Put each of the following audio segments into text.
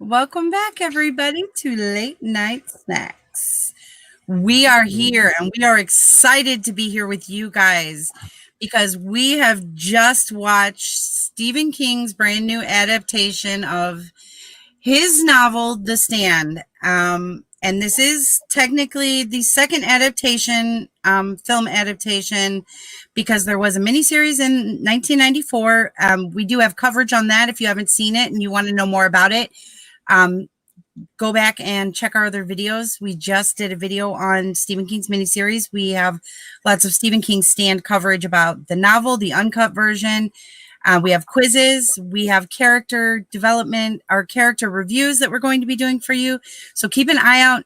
Welcome back, everybody, to Late Night Snacks. We are here and we are excited to be here with you guys because we have just watched Stephen King's brand new adaptation of his novel, The Stand. And this is technically the second adaptation, film adaptation, because there was a miniseries in 1994. We do have coverage on that if you haven't seen it and you want to know more about it. Go back and check our other videos. We just did a video on Stephen King's miniseries. We have lots of Stephen King Stand coverage about the novel, the uncut version. We have quizzes. We have character development, our character reviews that we're going to be doing for you. So keep an eye out.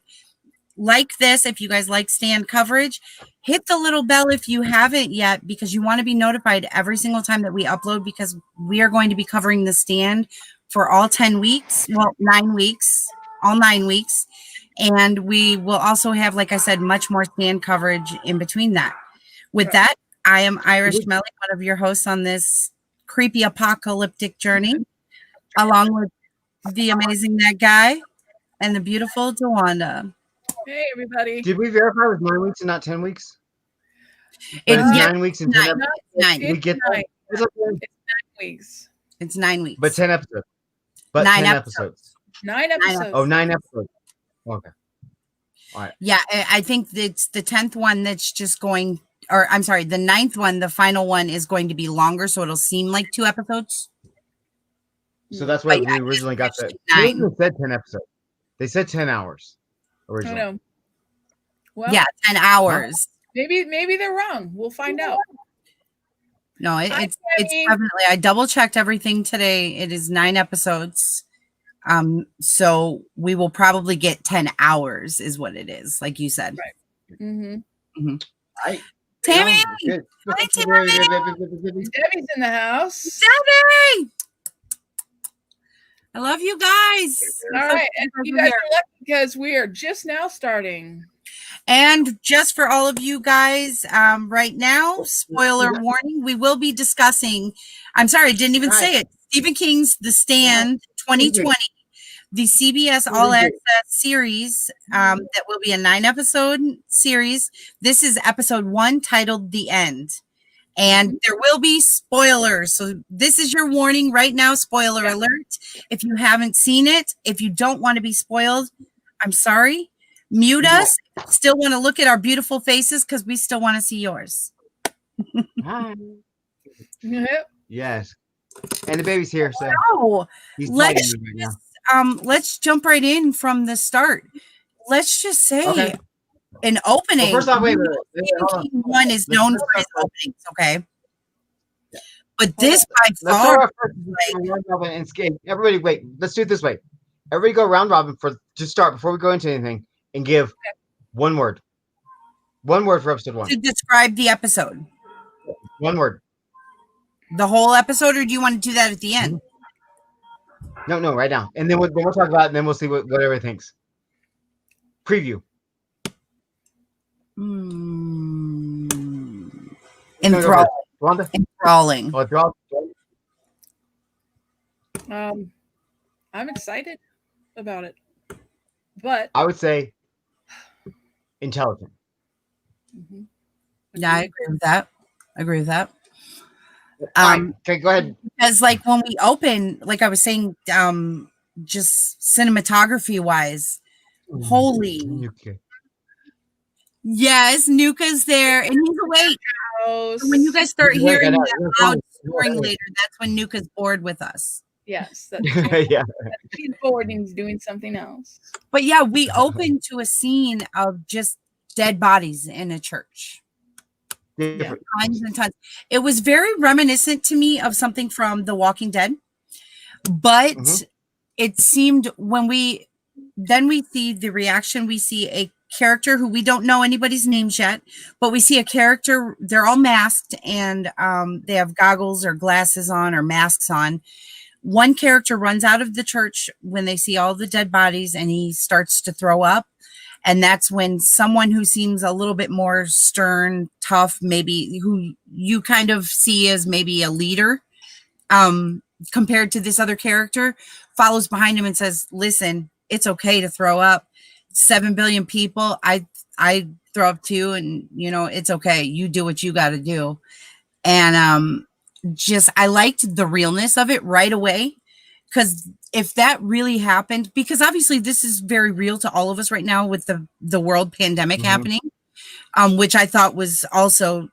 Like this, if you guys like Stand coverage, hit the little bell if you haven't yet, because you want to be notified every single time that we upload, because we are going to be covering the Stand for all 10 weeks, well, 9 weeks, all 9 weeks. And we will also have, like I said, much more Stand coverage in between that. With that, I am Irish Melly, one of your hosts on this creepy apocalyptic journey, along with the amazing That Guy and the beautiful DeWanda. Hey, everybody. Did we verify it was 9 weeks and not 10 weeks? It's 9 weeks and 10 nine. episodes. Nine. We get that? It's 9 weeks. It's 9 weeks. But 10 episodes. But 9 10 episodes. 9 episodes. Oh, 9 episodes. Okay. All right. Yeah, I think it's the 10th one that's just going, or I'm sorry, the 9th one, the final one is going to be longer, so it'll seem like 2 episodes. So that's why But we originally got that. 9. They said 10 episodes. They said 10 hours I originally. know. Well, Yeah, 10 hours. maybe they're wrong. We'll find out. No, Hi, it's Franny. definitely, I double checked everything today. It is 9 episodes. So we will probably get 10 hours is what it is, like you said. Right. Mm-hmm. All right. Tammy! Good. Hi, Tammy! Debbie's in the house. Debbie! I love you guys. All right. And you guys are lucky because we are just now starting. And just for all of you guys, right now, spoiler warning, we will be discussing, I'm sorry, I didn't even say it, Stephen King's The Stand 2020, the CBS All Access series, that will be a 9-episode series. This is episode 1, titled The End. And there will be spoilers. So this is your warning right now, spoiler alert. If you haven't seen it, if you don't want to be spoiled, I'm sorry. Mute us. Still want to look at our beautiful faces because we still want to see yours. Hi. Yep. Yes. And the baby's here. So Oh, he's let's biting me right now. let's jump right in from the start. Let's just say Okay. an opening. Well, first off, wait. Stephen King one is known for his openings, okay? Yeah. But this by Let's start far, off first. Round robin and skate. Everybody, wait. Let's do it this way. Everybody go round robin to start before we go into anything and give one word. One word for episode 1. to describe the episode. One word. The whole episode, or do you want to do that at the end? No, right now. And then we'll talk about it, and then we'll see what everybody thinks. Preview. Enthralling. Wanda? Enthralling. Oh, draw. I'm excited about it. But I would say intelligent. Yeah, I agree with that. Okay, go ahead. Because like when we open, like I was saying, just cinematography wise, holy. Okay. Yes, Nuka's there and he's awake. Oh, When you guys start He's awake, hearing I know. that loud snoring later, that's when Nuka's bored with us. yes, that's Yeah. he's bored and he's doing something else. But yeah, we open to a scene of just dead bodies in a church. Different. Tons and tons. It was very reminiscent to me of something from The Walking Dead. But it seemed when we see the reaction, we see a character who we don't know anybody's names yet, but we see a character, they're all masked and they have goggles or glasses on or masks on. One character runs out of the church when they see all the dead bodies and he starts to throw up. And that's when someone who seems a little bit more stern, tough, maybe who you kind of see as maybe a leader, compared to this other character, follows behind him and says, listen, it's okay to throw up. 7 billion people. I throw up too. And it's okay. You do what you got to do. And, just, I liked the realness of it right away. Because if that really happened, because obviously this is very real to all of us right now with the world pandemic happening, which I thought was also,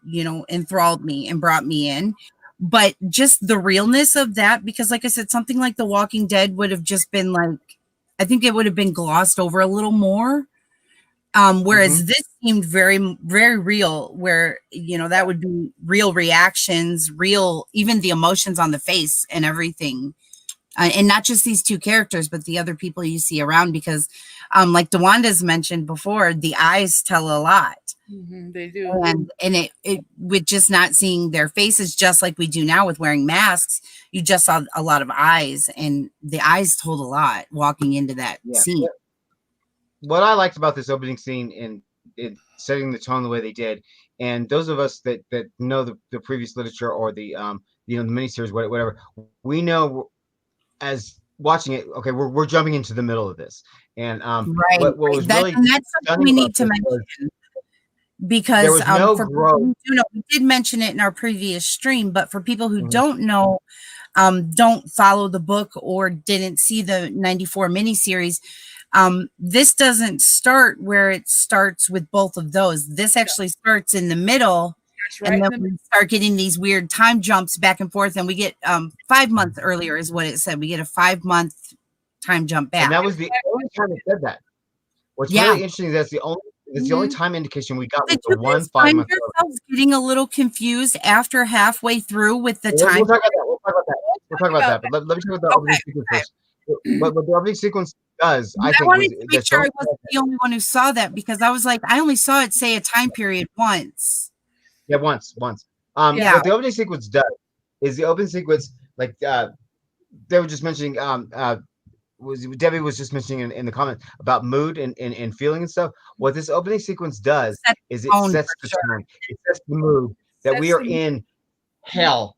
enthralled me and brought me in. But just the realness of that, because like I said, something like The Walking Dead would have just been like, I think it would have been glossed over a little more. Whereas this seemed very, very real, where, that would be real reactions, real, even the emotions on the face and everything. And not just these two characters, but the other people you see around, because like DeWanda's mentioned before, the eyes tell a lot. They do. And it with just not seeing their faces, just like we do now with wearing masks, you just saw a lot of eyes, and the eyes told a lot walking into that scene. What I liked about this opening scene in setting the tone the way they did, and those of us that know the previous literature or the the miniseries, whatever, we know as watching it, okay, we're jumping into the middle of this, and what was really and that's something we need to mention, because there was no for growth. people who know, we did mention it in our previous stream, but for people who don't know, don't follow the book or didn't see the 94 miniseries, this doesn't start where it starts with both of those. This actually starts in the middle. And then we start getting these weird time jumps back and forth, and we get 5 months earlier is what it said. We get a 5-month time jump back. And that was the only time it said that. What's really interesting is that's the only time indication we got. Did was the 1 5 month. Yourselves getting a little confused after halfway through with the time? We'll talk about that. But let me talk about the opening sequence first. What the opening sequence does, I think, wanted to make sure I wasn't the only one who saw that, because I was like, I only saw it say a time period once. Yeah, once. What the opening sequence does is the opening sequence, like they were just mentioning, Debbie was just mentioning in the comments about mood and feeling and stuff. What this opening sequence does is it sets the tone. It sets the mood that we are in hell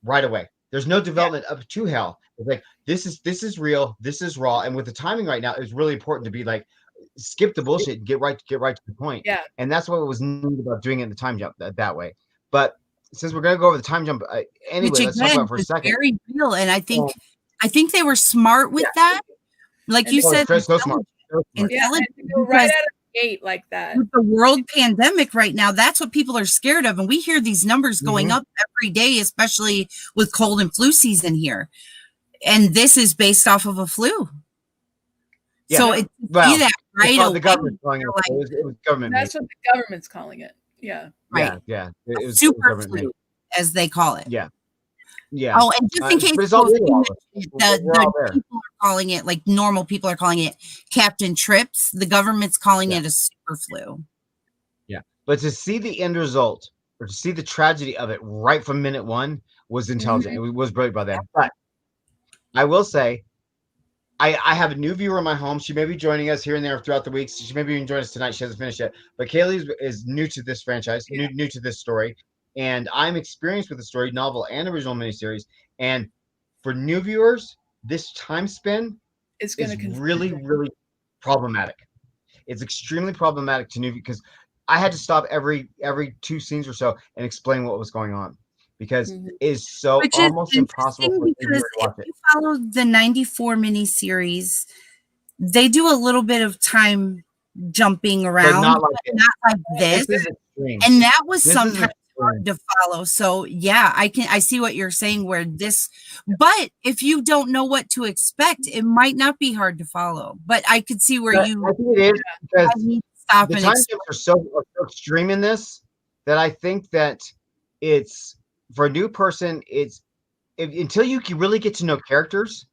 right away. There's no development up to hell. It's like this is real, this is raw, and with the timing right now, it's really important to be like, skip the bullshit and get right to the point. Yeah. And that's what was neat about doing it in the time jump that way. But since we're gonna go over the time jump anyway, which, let's talk about it for a second. Very real, and I think they were smart with that. Like you said, so smart. Intelligent, go right out of the gate like that. With the world pandemic right now, that's what people are scared of, and we hear these numbers going up every day, especially with cold and flu season here. And this is based off of a flu. Yeah. So it's that right away. The government calling it. It was government. That's what the government's calling it. Yeah. Right. Yeah. It was super flu, as they call it. Yeah. Yeah. Oh, and just in case the people are calling it, like normal people are calling it Captain Trips, the government's calling it a super flu. Yeah. But to see the end result, or to see the tragedy of it right from minute one, was intelligent. It was brilliant by that. But I will say, I have a new viewer in my home. She may be joining us here and there throughout the weeks. She may be even joining us tonight. She hasn't finished yet. But Kaylee is new to this franchise, new to this story. And I'm experienced with the story, novel and original miniseries. And for new viewers, this time spin is really, really problematic. It's extremely problematic to new, because I had to stop every 2 scenes or so and explain what was going on, because it is so almost impossible for because if you follow the 94 miniseries, they do a little bit of time jumping around, but not like this. And that was sometimes hard to follow. So yeah, I see what you're saying, where this, but if you don't know what to expect, it might not be hard to follow. But I could see where I think it is, because the time jumps are so extreme in this that I think that it's, for a new person, until you can really get to know characters,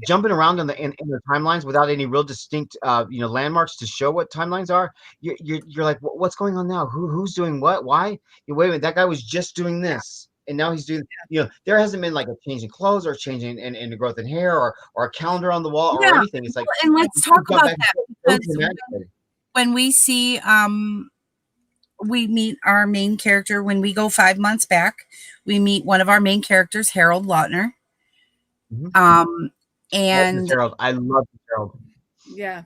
jumping around in the timelines without any real distinct landmarks to show what timelines are, you're like, what's going on now? Who's doing what? Why? Wait a minute, that guy was just doing this, and now he's doing, there hasn't been like a change in clothes or changing in the growth in hair or a calendar on the wall or anything. It's like, and let's talk about that, because when we see we meet our main character, when we go 5 months back, we meet one of our main characters, Harold Lauder. And Harold, I love Harold. Yeah.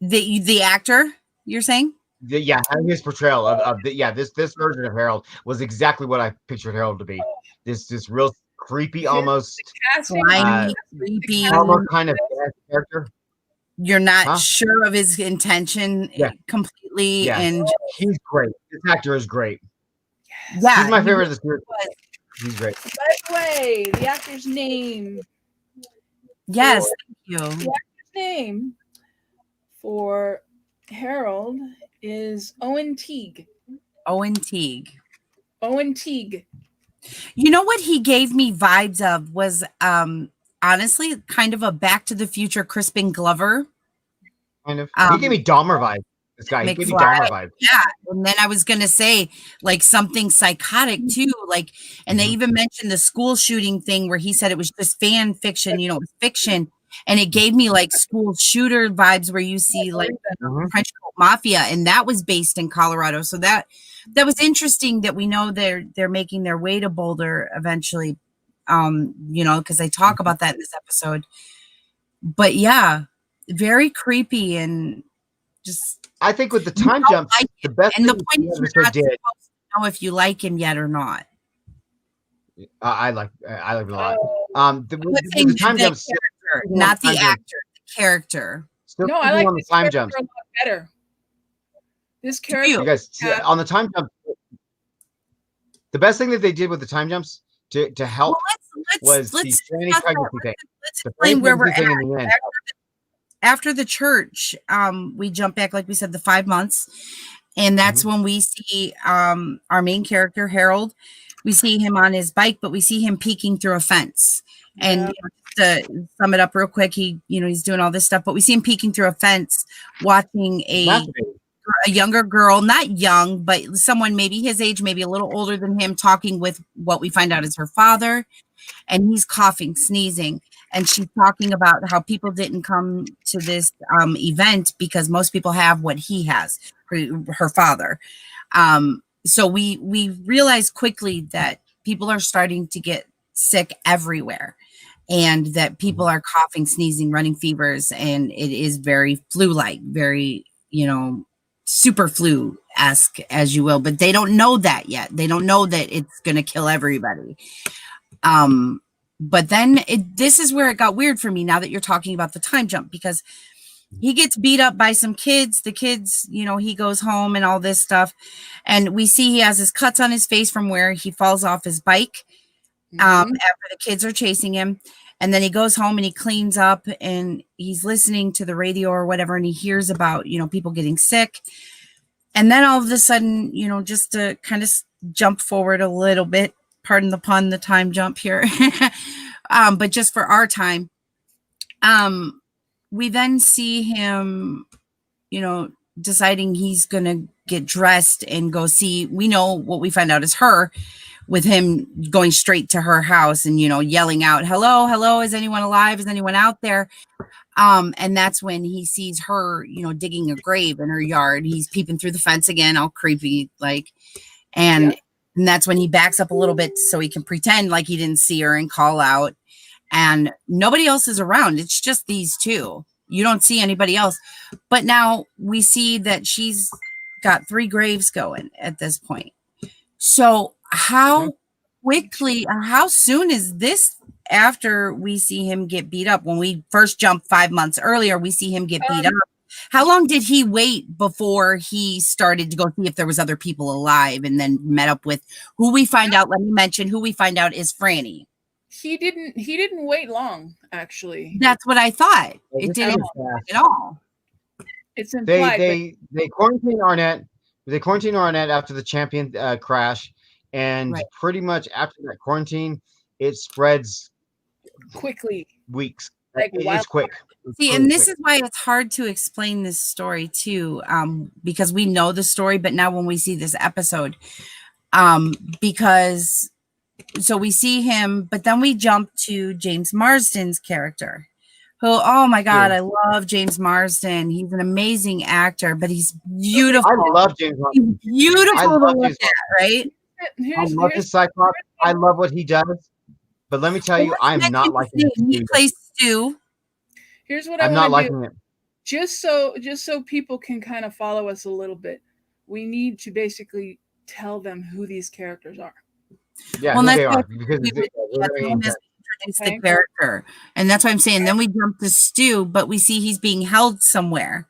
The actor, you're saying? Yeah, his portrayal of this version of Harold was exactly what I pictured Harold to be. This real creepy, almost slimy, creepy, kind of character. You're not sure of his intention completely, and he's great. This actor is great. Yeah, he's my favorite of the series. He's great. By the way, the actor's name. Yes, thank you. The actor's name for Harold is Owen Teague. Owen Teague. Owen Teague. You know what he gave me vibes of was honestly kind of a Back to the Future Crispin Glover. Kind of. He gave me Dahmer vibes. This guy, he gave me Dahmer vibes. Yeah, and then I was gonna say like something psychotic too, like, and they even mentioned the school shooting thing where he said it was just fan fiction, it was fiction, and it gave me like school shooter vibes where you see like the French mafia, and that was based in Colorado. So that was interesting that we know they're making their way to Boulder eventually, because they talk about that in this episode. But yeah, very creepy and just. I think with the time jumps, the best and the point is you're not supposed to know if you like him yet or not. I like him a lot. The time jumps, not the actor, the character. No, I like the time jumps a lot better. This character, you guys, on the time jumps, the best thing that they did with the time jumps to help was the Franny pregnancy thing. Let's explain where we're at. After the church, we jump back, like we said, the 5 months. And that's when we see our main character, Harold. We see him on his bike, but we see him peeking through a fence. And to sum it up real quick, he's doing all this stuff, but we see him peeking through a fence, watching a younger girl, not young, but someone maybe his age, maybe a little older than him, talking with what we find out is her father. And he's coughing, sneezing. And she's talking about how people didn't come to this event because most people have what he has, her father. So we realized quickly that people are starting to get sick everywhere, and that people are coughing, sneezing, running fevers, and it is very flu-like, very, super flu-esque, as you will. But they don't know that yet. They don't know that it's going to kill everybody. But then this is where it got weird for me now that you're talking about the time jump, because he gets beat up by some kids. The kids, he goes home and all this stuff. And we see he has his cuts on his face from where he falls off his bike after the kids are chasing him. And then he goes home and he cleans up and he's listening to the radio or whatever. And he hears about, people getting sick. And then all of a sudden, just to kind of jump forward a little bit, pardon the pun, the time jump here. But just for our time, we then see him, deciding he's going to get dressed and go see, we know what we find out is her, with him going straight to her house and, yelling out, hello, is anyone alive? Is anyone out there? And that's when he sees her, digging a grave in her yard. He's peeping through the fence again, all creepy, like, and that's when he backs up a little bit so he can pretend like he didn't see her and call out. And nobody else is around. It's just these two. You don't see anybody else. But now we see that she's got 3 graves going at this point. So how quickly, or how soon is this after we see him get beat up? When we first jump 5 months earlier, we see him get beat up. How long did he wait before he started to go see if there was other people alive, and then met up with who we find out? Let me mention who we find out is Franny. He didn't wait long, actually. That's what I thought. It didn't at all. It's implied. They quarantine Arnett. They quarantine Arnett after the champion crash, and pretty much after that quarantine, it spreads quickly. Weeks. Like it's quick. See, and this is why it's hard to explain this story too, because we know the story, but now when we see this episode, because so we see him, but then we jump to James Marsden's character, who, oh my God, I love James Marsden. He's an amazing actor, but he's beautiful. I love James Marsden. He's beautiful to look at, right? I love his Cyclops. I love what he does. But let me tell you, I'm not liking it. He plays Stu. Here's what I'm not liking it. Just so people can kind of follow us a little bit, we need to basically tell them who these characters are. Yeah, who they are, because introduce the character, and that's what I'm saying. Then we jump to Stu, but we see he's being held somewhere,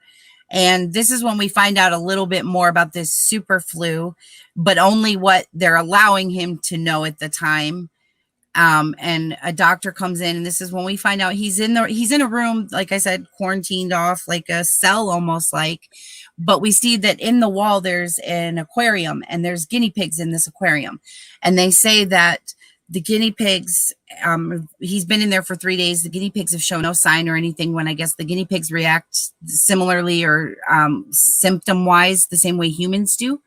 and this is when we find out a little bit more about this super flu, but only what they're allowing him to know at the time. And a doctor comes in, and this is when we find out he's in a room, like I said, quarantined off, like a cell almost like, but we see that in the wall there's an aquarium, and there's guinea pigs in this aquarium, and they say that the guinea pigs, he's been in there for 3 days. The guinea pigs have shown no sign or anything, when I guess the guinea pigs react similarly or symptom wise the same way humans do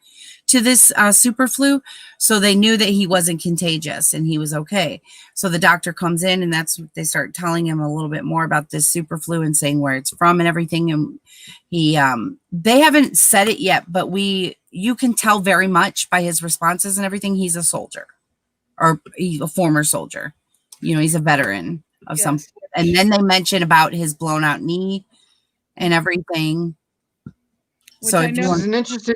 to this super flu. So they knew that he wasn't contagious and he was okay. So the doctor comes in, and that's they start telling him a little bit more about this super flu and saying where it's from and everything. And he, they haven't said it yet, but you can tell very much by his responses and everything. He's a soldier, or he's a former soldier. You know, he's a veteran of some. And then they mention about his blown out knee and everything. So this is an interesting.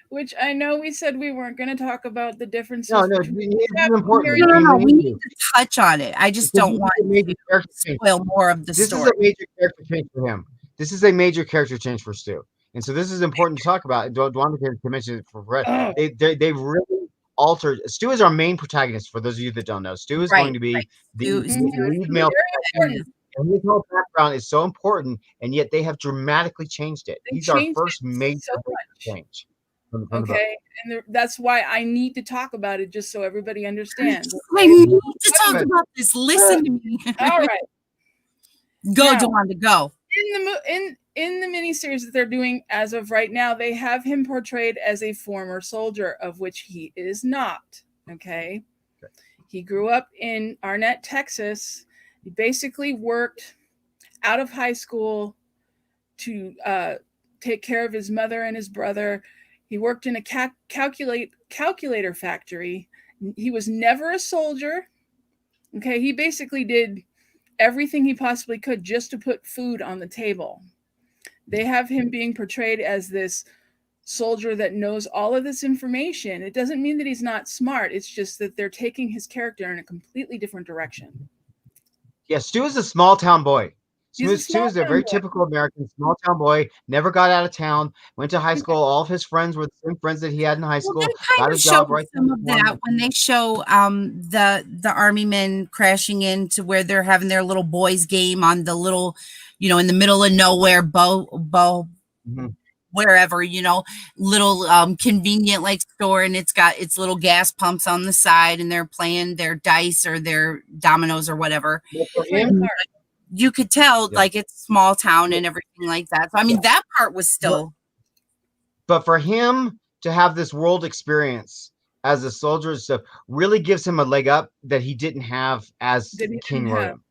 Which I know we said we weren't going to talk about the differences. No, it's important. No, we need to touch on it. I just don't want to spoil more of the story. This is a major character change for him. This is a major character change for Stu. And so this is important to talk about. I don't want to mention it for Brett. They've really altered. Stu is our main protagonist, for those of you that don't know. Stu is going to be the lead male protagonist. And his whole background is so important, and yet they have dramatically changed it. He's our first major change. Okay, and that's why I need to talk about it, just so everybody understands. I need to talk about this. Listen to me. All right, go, Dewanda, go. In the miniseries that they're doing as of right now, they have him portrayed as a former soldier, of which he is not. Okay, he grew up in Arnett, Texas. He basically worked out of high school to take care of his mother and his brother. He worked in a calculator factory. He was never a soldier. Okay, he basically did everything he possibly could just to put food on the table. They have him being portrayed as this soldier that knows all of this information. It doesn't mean that he's not smart. It's just that they're taking his character in a completely different direction. Yeah, Stu is a small town boy. Stu is a very typical American small town boy. Never got out of town. Went to high school. All of his friends were the same friends that he had in high school. They kind of show some of that when they show the army men crashing into where they're having their little boys game on the little, you know, in the middle of nowhere, wherever, you know, little convenient like store, and it's got its little gas pumps on the side, and they're playing their dice or their dominoes or whatever. You could tell like it's small town and everything like that. So I mean that part was still. But for him to have this world experience as a soldier and stuff really gives him a leg up that he didn't have as King William.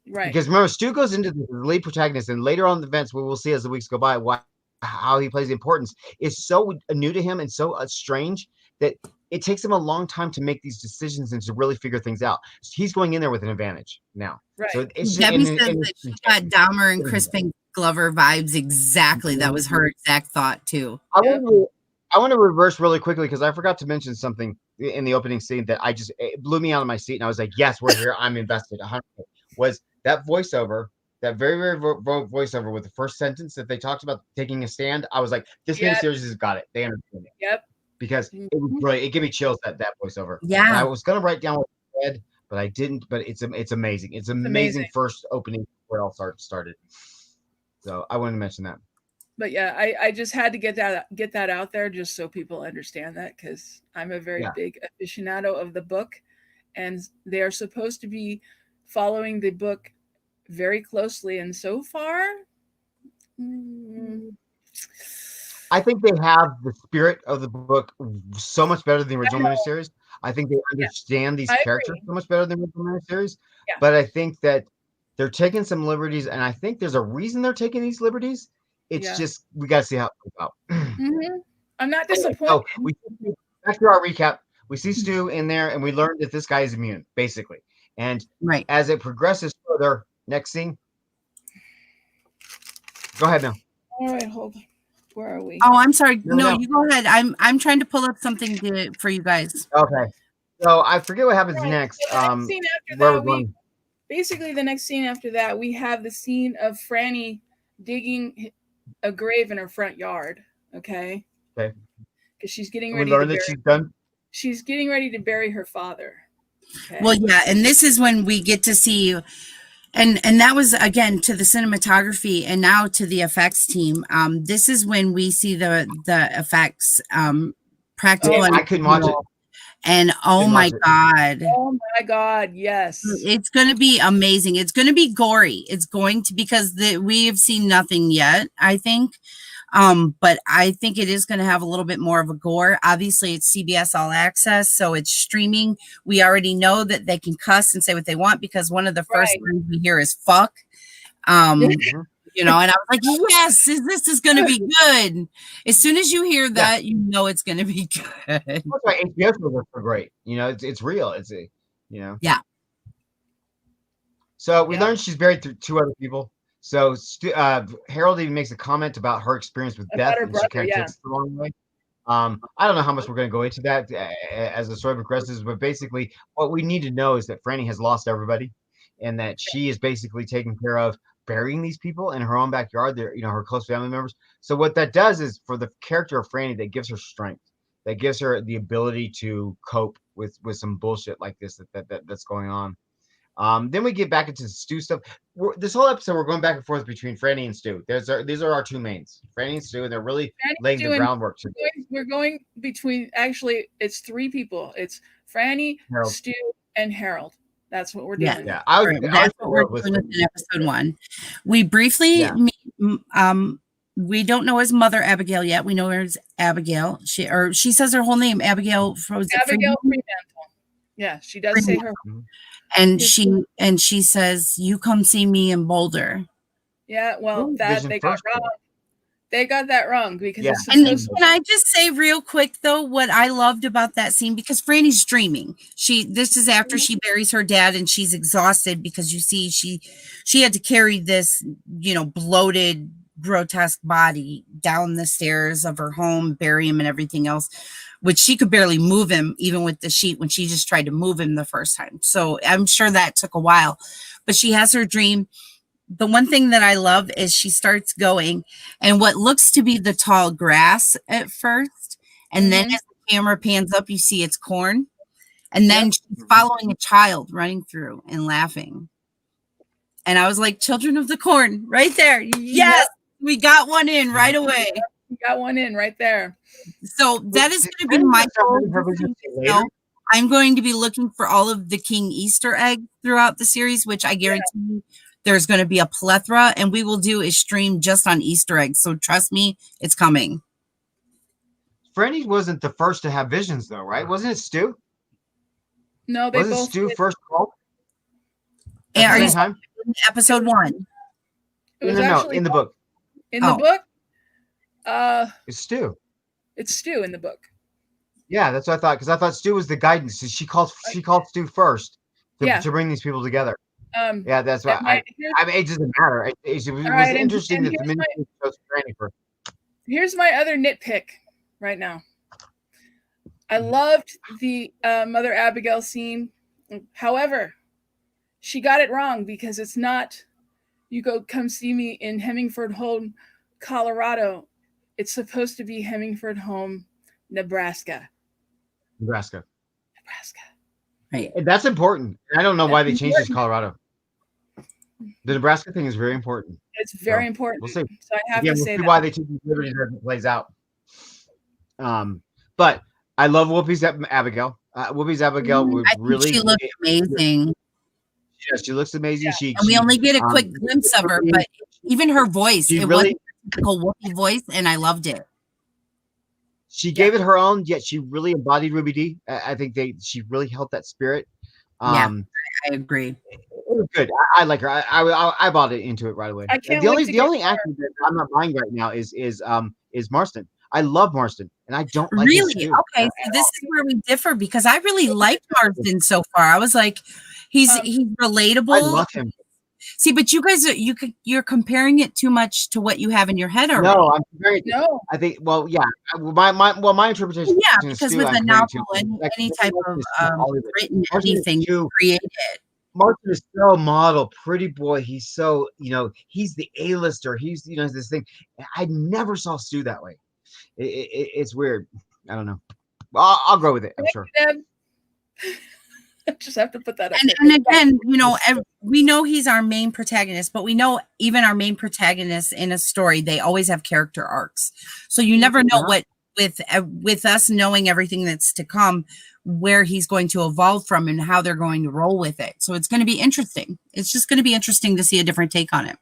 Right. Because remember, Stu goes into the lead protagonist, and later on in the events, we will see as the weeks go by how he plays the importance is so new to him and so strange that it takes him a long time to make these decisions and to really figure things out. So he's going in there with an advantage now. Right. So it's Debbie says that she got Dahmer and Crispin Glover vibes exactly. That was her exact thought too. I want to reverse really quickly because I forgot to mention something in the opening scene that it blew me out of my seat, and I was like, "Yes, we're here. I'm invested." 100%. Was that voiceover? That very, very voiceover with the first sentence that they talked about taking a stand. I was like, "This miniseries has got it. They understand it." Yep. Because it was brilliant. It gave me chills that voiceover. Yeah. And I was gonna write down what it said, but I didn't. But it's amazing. It's amazing first opening where it all started. So I wanted to mention that. But yeah, I just had to get that out there just so people understand that, because I'm a very big aficionado of the book, and they are supposed to be following the book very closely. And so far, I think they have the spirit of the book so much better than the original miniseries. I think they understand these characters so much better than the original miniseries. Yeah. But I think that they're taking some liberties, and I think there's a reason they're taking these liberties. It's just we got to see how it comes out. I'm not disappointed. So back to our recap. We see Stu in there, and we learned that this guy is immune, basically. And Right. as it progresses further, next scene. Go ahead, Mel. All right, hold on. Where are we? Oh, I'm sorry. No. You go ahead. I'm trying to pull up something for you guys. Okay. So I forget what happens next. So the next scene after where that, we're going. basically the next scene after that, we have the scene of Franny digging a grave in her front yard. Okay. Okay. Because she's getting We ready learn to that bury. she's done. She's getting ready to bury her father. Okay. Well, yeah, and this is when we get to see, and that was again to the cinematography, and now to the effects team. This is when we see the effects, practical. I couldn't watch it. And oh my God. Oh my God, yes. It's going to be amazing. It's going to be gory. It's going to, because we have seen nothing yet, I think. But I think it is going to have a little bit more of a gore. Obviously, it's CBS All Access, so it's streaming. We already know that they can cuss and say what they want, because one of the first words we hear is fuck. You know, and I was like, yes, this is going to be good. As soon as you hear that, you know it's going to be good. That's why HBO shows are so great. You know, it's real. It's a, you know. Yeah. So we learned she's married to 2 other people. So Harold even makes a comment about her experience with death, and she kind of takes it the wrong way. I don't know how much we're going to go into that as the story progresses, but basically what we need to know is that Franny has lost everybody, and that she is basically taken care of burying these people in her own backyard. They're, you know, her close family members. So what that does is, for the character of Franny, that gives her strength, that gives her the ability to cope with some bullshit like this that's going on. Then we get back into the Stu stuff. This whole episode, we're going back and forth between Franny and Stu. These are our 2 mains, Franny and Stu, and they're really laying the groundwork. We're going between, actually, it's 3 people. It's Franny, Harold, Stu, and Harold. That's what we're doing. Yeah, that's what we're doing in episode 1. We briefly meet, we don't know his mother Abagail yet. We know her as Abagail. She says her whole name, Abigail. Abigail Fremantle. Yeah, she does say her. And she says, "You come see me in Boulder." Yeah, well, they got wrong. They got that wrong, because it's and can I just say real quick though what I loved about that scene, because Franny's dreaming. This is after she buries her dad, and she's exhausted because you see she had to carry this, you know, bloated, grotesque body down the stairs of her home, bury him and everything else, which she could barely move him even with the sheet when she just tried to move him the first time. So I'm sure that took a while, but she has her dream. The one thing that I love is she starts going, and what looks to be the tall grass at first, and then as the camera pans up, you see it's corn, and then she's following a child running through and laughing. And I was like, children of the corn right there. Yes, we got one in right away. We got one in right there. So that is going to be my goal. I'm going to be looking for all of the King Easter eggs throughout the series, which I guarantee you there's going to be a plethora, and we will do a stream just on Easter eggs. So trust me, it's coming. Franny wasn't the first to have visions, though, right? Wasn't it Stu? No, they wasn't both Stu did. first called? At the same time? Episode 1. No, in the book. In the book? It's Stu. It's Stu in the book. Yeah, that's what I thought, because I thought Stu was the guidance. She called Stu first to bring these people together. Yeah, that's why. I mean, it doesn't matter. It was interesting that the ministry chose Franny first. Here's my other nitpick right now. I loved the Mother Abagail scene. However, she got it wrong, because it's not, you go come see me in Hemingford Home, Colorado. It's supposed to be Hemingford Home, Nebraska. Right. And that's important. I don't know why they changed it to Colorado. The Nebraska thing is very important. It's very important. We'll see. So I have to say that. Why they took these liberties as it plays out. But I love Whoopi's Abigail. Whoopi's Abigail would really. She looks amazing. Yeah, she looks amazing. Yeah. And we only get a quick glimpse of her, but even her voice, it was a typical Whoopi voice, and I loved it. She gave it her own, yet she really embodied Ruby D. I think she really held that spirit. I agree. It was good. I like her. I bought into it right away. The only actor that I'm not buying right now is Marston. I love Marston, and I don't like really. Okay, so this is where we differ, because I really liked Marston so far. I was like, He's Um, relatable. I love him. See, but you guys you're comparing it too much to what you have in your head already. No, I'm very. no, I think. Well, yeah. My interpretation. Yeah, is because Stu, with I'm a comparing to, novel, like, any type of Martin is too Hollywood. written Martin is anything too. created. Martin is so model, pretty boy. He's so, he's the A-lister. He's, this thing. I never saw Stu that way. It's weird. I don't know. I'll go with it. I'm sure. Deb. I just have to put that up. And again, we know he's our main protagonist, but we know even our main protagonists in a story, they always have character arcs. So you never know what with us knowing everything that's to come, where he's going to evolve from and how they're going to roll with it. So it's going to be interesting. It's just going to be interesting to see a different take on it.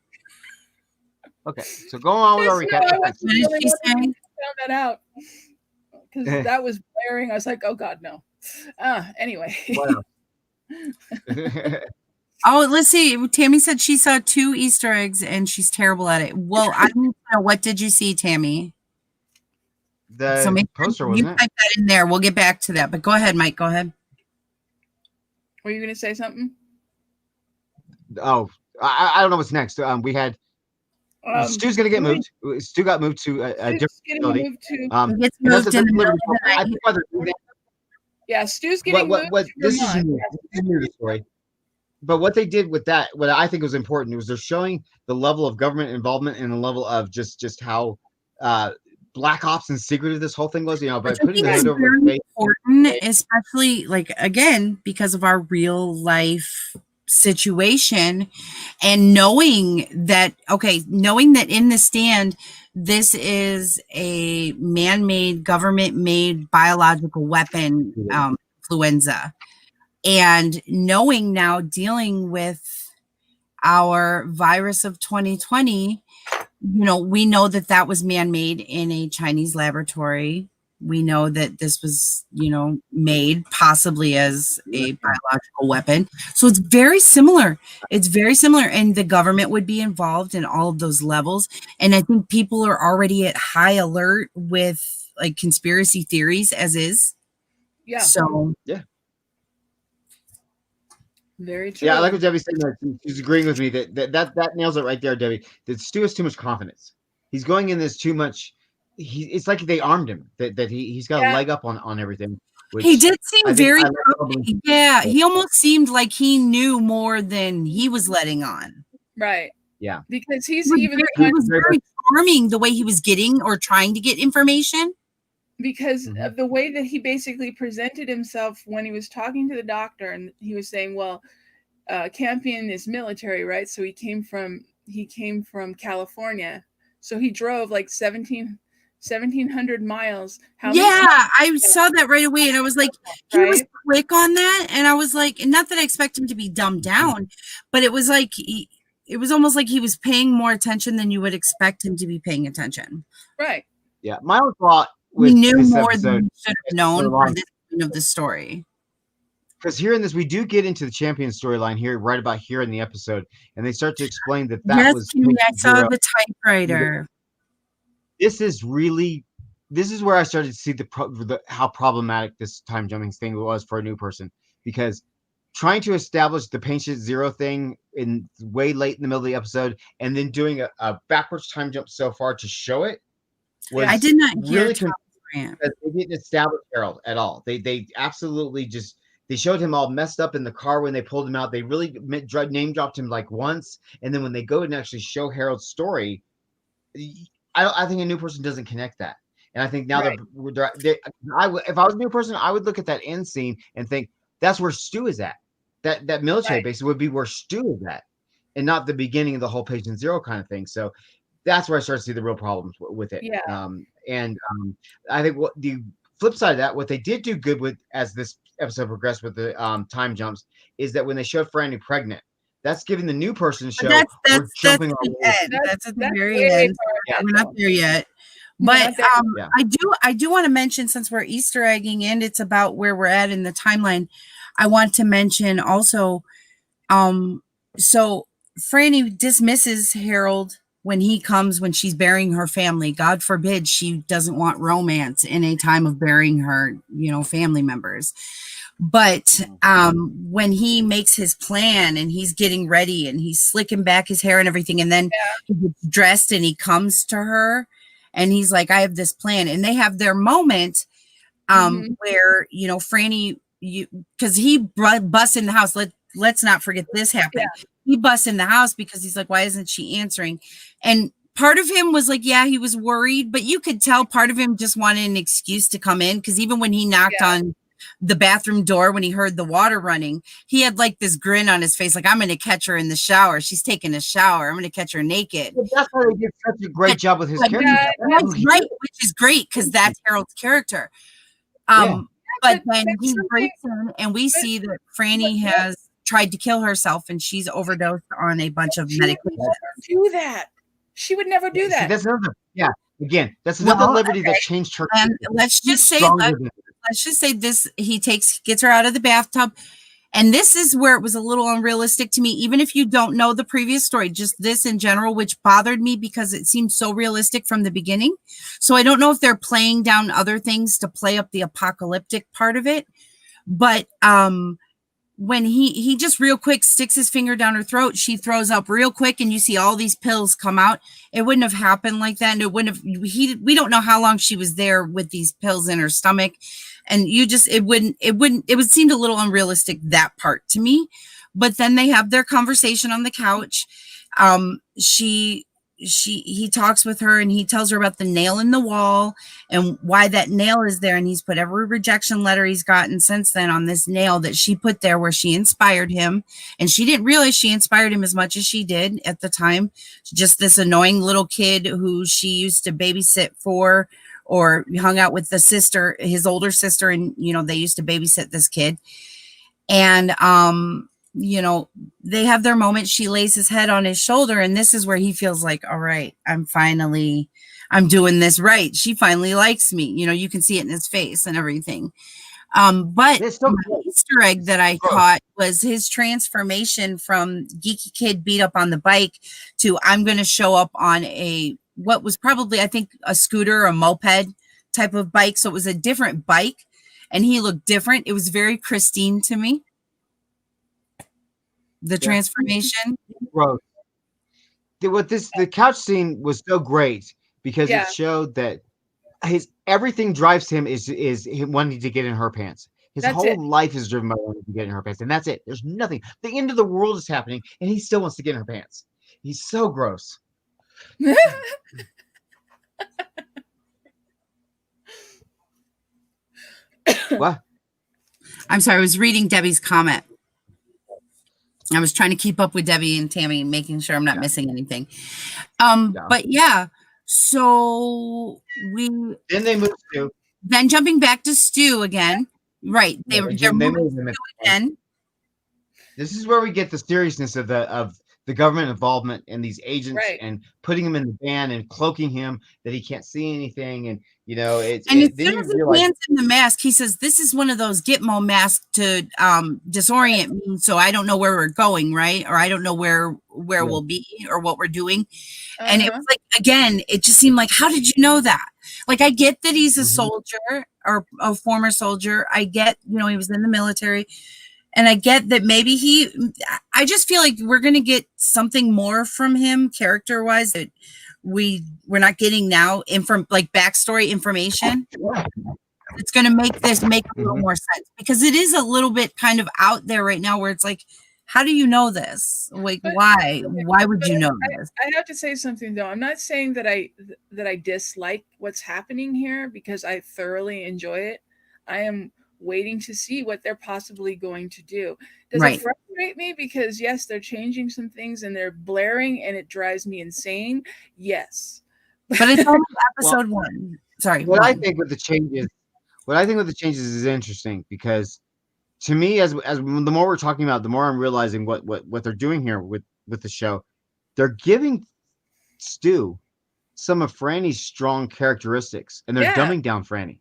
Okay, so going on with our recap. I found that out because that was blaring. I was like, oh God, no. Anyway. Oh, let's see. Tammy said she saw 2 Easter eggs and she's terrible at it. Well, I don't know. What did you see, Tammy? The poster, wasn't it? Type that in there. We'll get back to that. But go ahead, Mike. Go ahead. Were you going to say something? Oh, I don't know what's next. We had Stu's going to get moved. Stu got moved to a different facility. He gets moved in the middle of the night. Yeah, Stu's getting moved. This is new. This is new to the story. But what they did with that, what I think was important, was they're showing the level of government involvement and the level of just how black ops and secretive this whole thing was. By putting the hood over their face. Important, especially again because of our real life situation, and knowing that in the stand, this is a man-made, government-made biological weapon, influenza. And knowing now, dealing with our virus of 2020, we know that was man-made in a Chinese laboratory. We know that this was, made possibly as a biological weapon. So it's very similar. And the government would be involved in all of those levels. And I think people are already at high alert with conspiracy theories as is. Yeah. So, yeah. Very true. Yeah, I like what Debbie's saying. She's agreeing with me that nails it right there, Debbie. That Stu has too much confidence. He's going in this too much. It's like they armed him. That he's got a leg up on everything. He did seem very. Yeah, he almost seemed like he knew more than he was letting on. Right. Yeah. Because he was very charming the way he was getting or trying to get information. Because of the way that he basically presented himself when he was talking to the doctor, and he was saying, well, Campion is military, right? So he came from California. So he drove 1,700 miles. I saw that right away. And I was like, he was quick on that. And I was like, not that I expect him to be dumbed down, but it was it was almost like he was paying more attention than you would expect him to be paying attention. Right. Yeah. My own thought. We knew more than we should have known for this point of the story. Because here in this, we do get into the champion storyline here, right about here in the episode, and they start to explain that was. I saw the typewriter. This is where I started to see how problematic this time jumping thing was for a new person, because trying to establish the patient zero thing in way late in the middle of the episode, and then doing a backwards time jump so far to show it. I did not hear really. They didn't establish Harold at all. They absolutely they showed him all messed up in the car when they pulled him out. They really name dropped him once, and then when they go and actually show Harold's story, I think a new person doesn't connect that. And I think now if I was a new person, I would look at that end scene and think that's where Stu is at. That military base would be where Stu is at, and not the beginning of the whole patient zero kind of thing. So that's where I start to see the real problems with it. Yeah. I think what the flip side of that, what they did do good with as this episode progressed with the time jumps, is that when they showed Franny pregnant, that's giving the new person show. That's at the very end. We're not there yet. But I do want to mention, since we're Easter egging and it's about where we're at in the timeline, I want to mention also, so Franny dismisses Harold when she's burying her family. God forbid she doesn't want romance in a time of burying her, family members. But when he makes his plan and he's getting ready and he's slicking back his hair and everything, and then he gets dressed and he comes to her and he's like, I have this plan. And they have their moment where, you know, Franny, because he busts in the house. Let's not forget this happened. Yeah. He busts in the house because he's like, why isn't she answering? And part of him was like, yeah, he was worried, but you could tell part of him just wanted an excuse to come in. Because even when he knocked on the bathroom door, when he heard the water running, he had like this grin on his face, like, I'm going to catch her in the shower. She's taking a shower. I'm going to catch her naked. Well, that's why they did such a great job with his character. That's right, which is great because that's Harold's character. But then he breaks in and we see that Franny has tried to kill herself and she's overdosed on a bunch of medication. Do that. She would never do that. See, that's another, again, that's another liberty that changed her. And let's just say this, he gets her out of the bathtub. And this is where it was a little unrealistic to me, even if you don't know the previous story, just this in general, which bothered me because it seemed so realistic from the beginning. So I don't know if they're playing down other things to play up the apocalyptic part of it. But when he just real quick sticks his finger down her throat, she throws up real quick and you see all these pills come out. It wouldn't have happened like that. And it wouldn't have, we don't know how long she was there with these pills in her stomach. And it would seem a little unrealistic, that part to me. But then they have their conversation on the couch. He talks with her and he tells her about the nail in the wall and why that nail is there. And he's put every rejection letter he's gotten since then on this nail that she put there where she inspired him. And she didn't realize she inspired him as much as she did at the time. Just this annoying little kid who she used to babysit for, or hung out with the sister, his older sister. And, you know, they used to babysit this kid. And, you know, they have their moment. She lays his head on his shoulder. And this is where he feels like, all right, I'm doing this right. She finally likes me. You know, you can see it in his face and everything. But the Easter egg that I caught was his transformation from geeky kid beat up on the bike to I'm going to show up on what was probably, I think, a scooter or a moped type of bike. So it was a different bike and he looked different. It was very Christine to me. The transformation. Bro, the couch scene was so great because it showed that everything drives him is him wanting to get in her pants. His whole life is driven by wanting to get in her pants, and that's it. There's nothing. The end of the world is happening, and he still wants to get in her pants. He's so gross. What? I'm sorry, I was reading Debbie's comment. I was trying to keep up with Debbie and Tammy, making sure I'm not missing anything. But yeah, so then they moved to. Then jumping back to Stu again, right? They're moving again. This is where we get the seriousness of the government involvement in these agents and putting him in the van and cloaking him that he can't see anything. And, you know, as soon as he lands in the mask, he says, this is one of those Gitmo masks to disorient me. So I don't know where we're going. Right. Or I don't know where we'll be or what we're doing. And it was like, again, it just seemed like, how did you know that? Like, I get that he's a soldier or a former soldier. I get, you know, he was in the military. And I get that maybe I just feel like we're going to get something more from him character-wise that we're not getting now, like backstory information. It's going to make a little more sense because it is a little bit kind of out there right now where it's like, how do you know this? Like, why would you know this? I have to say something though. I'm not saying that I dislike what's happening here because I thoroughly enjoy it. I am waiting to see what they're possibly going to do. Does it frustrate me? Because yes, they're changing some things and they're blaring and it drives me insane. Yes. But it's only episode one. Sorry. I think with the changes is interesting because to me, as the more we're talking about, the more I'm realizing what they're doing here with the show. They're giving Stu some of Franny's strong characteristics and they're dumbing down Franny.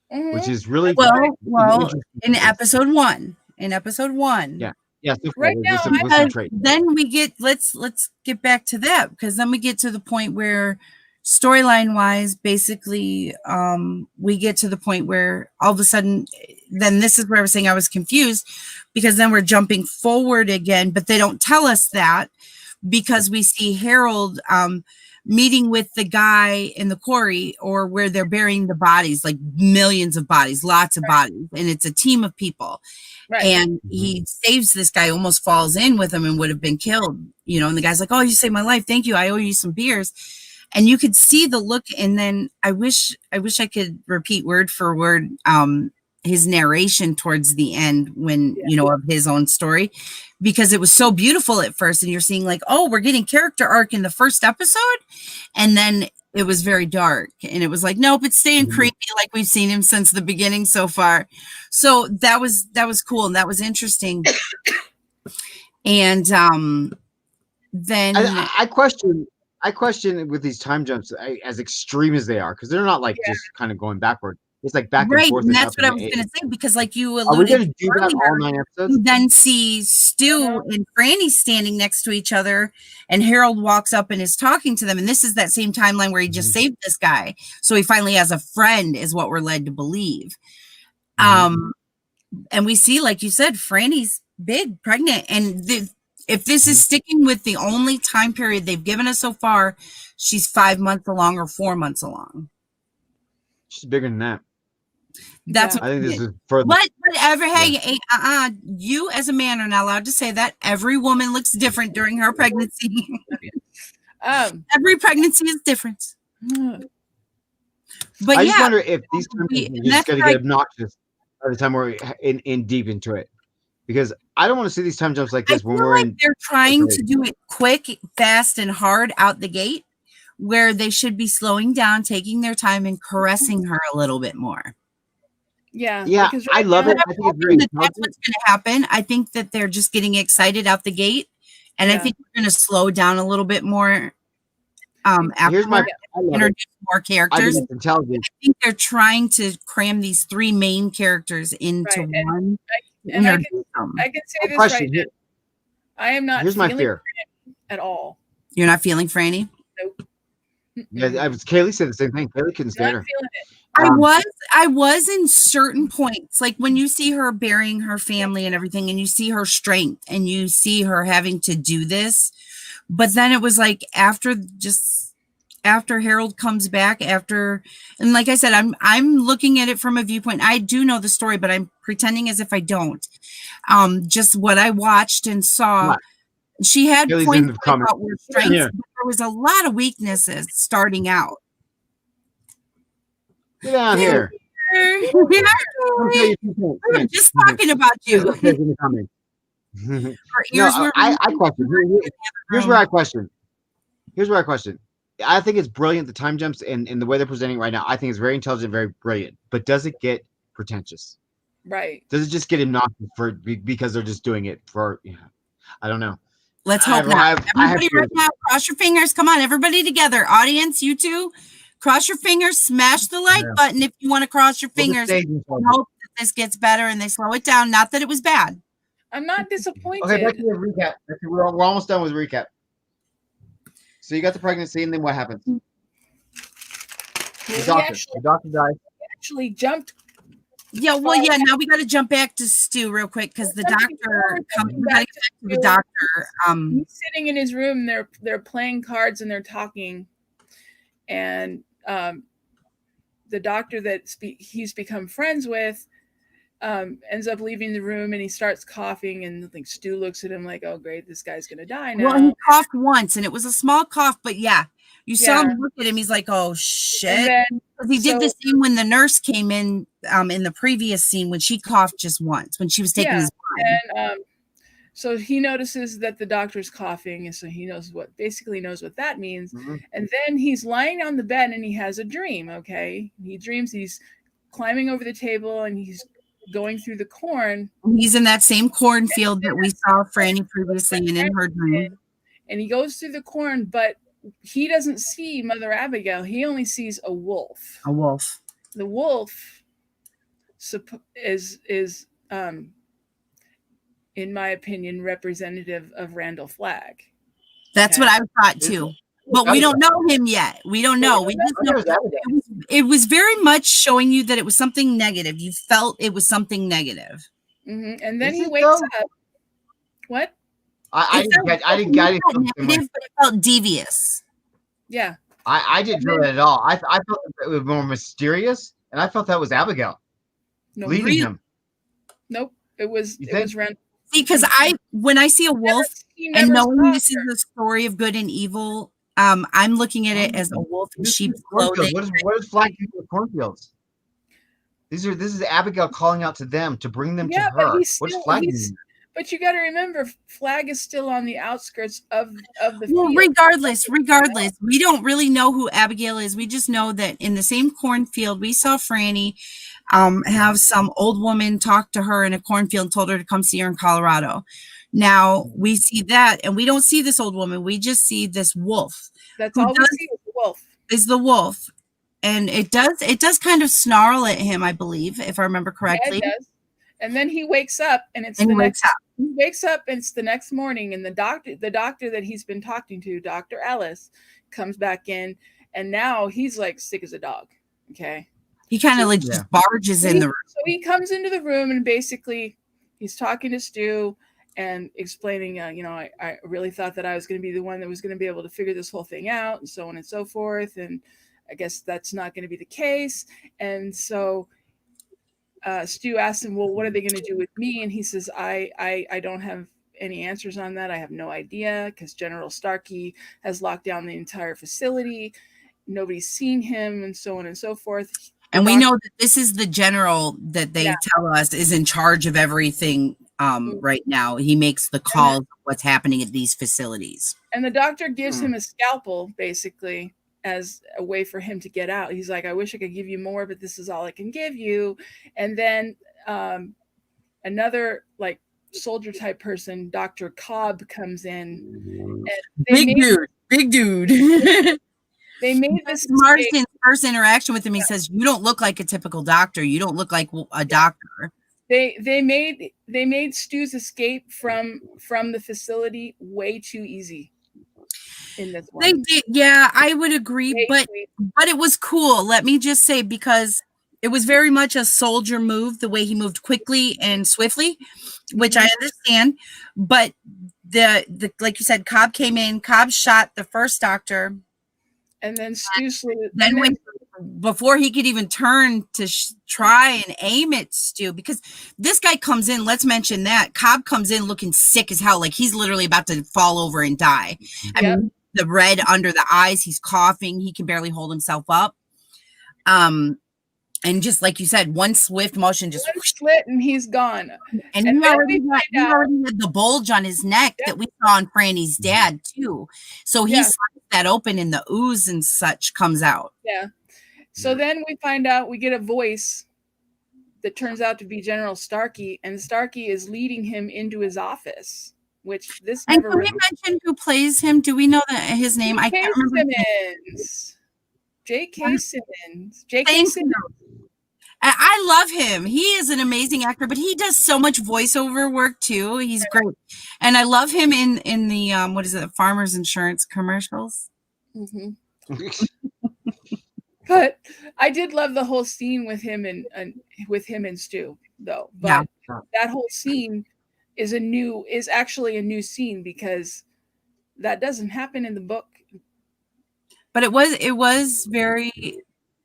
Which is really well in episode one. Yeah. So right now, then we get let's get back to that because then we get to the point where storyline wise, basically, we get to the point where all of a sudden, then this is where I was saying I was confused, because then we're jumping forward again, but they don't tell us that, because we see Harold meeting with the guy in the quarry, or where they're burying the bodies, like millions of bodies, lots of bodies, and it's a team of people. Right. And he saves this guy, almost falls in with him and would have been killed, and the guy's like, "Oh, you saved my life. Thank you. I owe you some beers." And you could see the look. And then I wish I could repeat word for word his narration towards the end, when, of his own story, because it was so beautiful at first. And you're seeing like, oh, we're getting character arc in the first episode. And then it was very dark, and it was like, nope, it's staying creepy like we've seen him since the beginning so far. So that was cool, and that was interesting. And then I question with these time jumps, as extreme as they are, because they're not like just kind of going backward. It's like back and forth. And that's what I was going to say, because like you alluded, are we going to do that all 9 episodes? You then see Stu and Franny standing next to each other, and Harold walks up and is talking to them. And this is that same timeline where he just saved this guy. So he finally has a friend, is what we're led to believe. And we see, like you said, Franny's big, pregnant. And if this is sticking with the only time period they've given us so far, she's 5 months along or 4 months along. She's bigger than that. That's I think this is further. Whatever. Hey, you as a man are not allowed to say that. Every woman looks different during her pregnancy. Every pregnancy is different. But I just wonder if these times are just going to get obnoxious by the time we're in deep into it, because I don't want to see these time jumps like this when we're in. They're trying to do it quick, fast, and hard out the gate, where they should be slowing down, taking their time, and caressing her a little bit more. Yeah, I love it. I think it's very that's what's going to happen. I think that they're just getting excited out the gate, and I think we're going to slow down a little bit more. After introduce more characters. I think they're trying to cram these 3 main characters into one. And I can say this right now. I am not. Here's my fear at all. You're not feeling Franny? Nope. Yeah, Kaylee said the same thing. Kaylee couldn't stand her. I was in certain points, like when you see her burying her family and everything, and you see her strength, and you see her having to do this, but then it was like after Harold comes back, and like I said, I'm looking at it from a viewpoint. I do know the story, but I'm pretending as if I don't. Just what I watched and saw. She had points about her strengths, but there was a lot of weaknesses starting out. Get down here. We were just talking about you. I question. Here's where I question. I think it's brilliant, the time jumps and the way they're presenting right now. I think it's very intelligent, very brilliant. But does it get pretentious? Right. Does it just get obnoxious because they're just doing it for? I don't know. Let's hope not. Everybody right now, cross your fingers. Come on, everybody together. Audience, you two, cross your fingers. Smash the like button if you want to cross your fingers. Hope that this gets better and they slow it down. Not that it was bad. I'm not disappointed. Okay, back to the recap. We're almost done with recap. So you got the pregnancy, and then what happens? The doctor dies. Actually jumped. Yeah, well, now we got to jump back to Stu real quick, because the doctor comes back to the doctor. He's sitting in his room. They're playing cards and they're talking, and the doctor that he's become friends with ends up leaving the room, and he starts coughing, and I think Stu looks at him like, oh great, this guy's gonna die now. Well, he coughed once, and it was a small cough, but you saw him look at him. He's like, oh shit. He did the same when the nurse came in the previous scene, when she coughed just once, when she was taking his blood. And so he notices that the doctor's coughing, and so he knows what that means. And then he's lying on the bed and he has a dream. Okay, he dreams he's climbing over the table and he's going through the corn. He's in that same cornfield that we saw Franny previously and in her dream. And he goes through the corn, but he doesn't see Mother Abagail. He only sees a wolf. A wolf. The wolf is in my opinion, representative of Randall Flagg. That's what I thought too. but we don't know him yet. We don't know. We just know it was very much showing you that it was something negative. You felt it was something negative. And then he wakes up. What? I didn't get it. Negative, but it felt devious. Yeah. I didn't feel that at all. I felt it was more mysterious, and I felt that was Abigail leading him. Nope. It was random. See, because when I see a wolf and knowing this is a story of good and evil, I'm looking at it as a wolf in sheep's clothing. What is flying through the cornfields? This is Abigail calling out to them to bring them to her. What's flagging? But you got to remember, Flag is still on the outskirts of the well, field. regardless, we don't really know who Abigail is. We just know that in the same cornfield, we saw Franny have some old woman talk to her in a cornfield and told her to come see her in Colorado. Now we see that, and we don't see this old woman. We just see this wolf. That's all we see is the wolf. Is the wolf, and it does kind of snarl at him, I believe, if I remember correctly. Yeah, it does. And then he wakes up, and he wakes up, and it's the next morning, and the doctor that he's been talking to, Dr. Ellis, comes back in, and now he's like sick as a dog. Okay. He kind of just barges in the room. So he comes into the room, and basically he's talking to Stu and explaining, I really thought that I was going to be the one that was going to be able to figure this whole thing out, and so on and so forth. And I guess that's not going to be the case. And so Stu asked him, well, what are they going to do with me? And he says, I don't have any answers on that. I have no idea, because General Starkey has locked down the entire facility. Nobody's seen him, and so on and so forth. And we know that this is the general that they tell us is in charge of everything right now. He makes the calls of what's happening at these facilities. And the doctor gives him a scalpel, basically, as a way for him to get out. He's like, I wish I could give you more, but this is all I can give you. And then another soldier type person, Dr. Cobb, comes in. And big dude. They made this Marston's first interaction with him. He says, "You don't look like a typical doctor. You don't look like a doctor." They made Stu's escape from the facility way too easy. In this one. They did, yeah, I would agree, but it was cool. Let me just say, because it was very much a soldier move, the way he moved quickly and swiftly, which I understand. But the like you said, Cobb came in. Cobb shot the first doctor. And then Stu before he could even turn to try and aim at Stu, because this guy comes in, let's mention that Cobb comes in looking sick as hell, like he's literally about to fall over and die. I mean, the red under the eyes, he's coughing, he can barely hold himself up. And just like you said, one swift motion, just slit, and he's gone. And he already had the bulge on his neck that we saw on Franny's dad too. So he sliced that open, and the ooze and such comes out. Yeah. So then we find out, we get a voice that turns out to be General Starkey, and Starkey is leading him into his office. Which this and can we mention who plays him? Do we know his name? I can't remember. J.K. Simmons. J.K. Simmons. I love him. He is an amazing actor, but he does so much voiceover work too. He's great. And I love him in the what is it, Farmers Insurance commercials. But I did love the whole scene with him and Stu, though. But that whole scene is actually a new scene, because that doesn't happen in the book. But it was very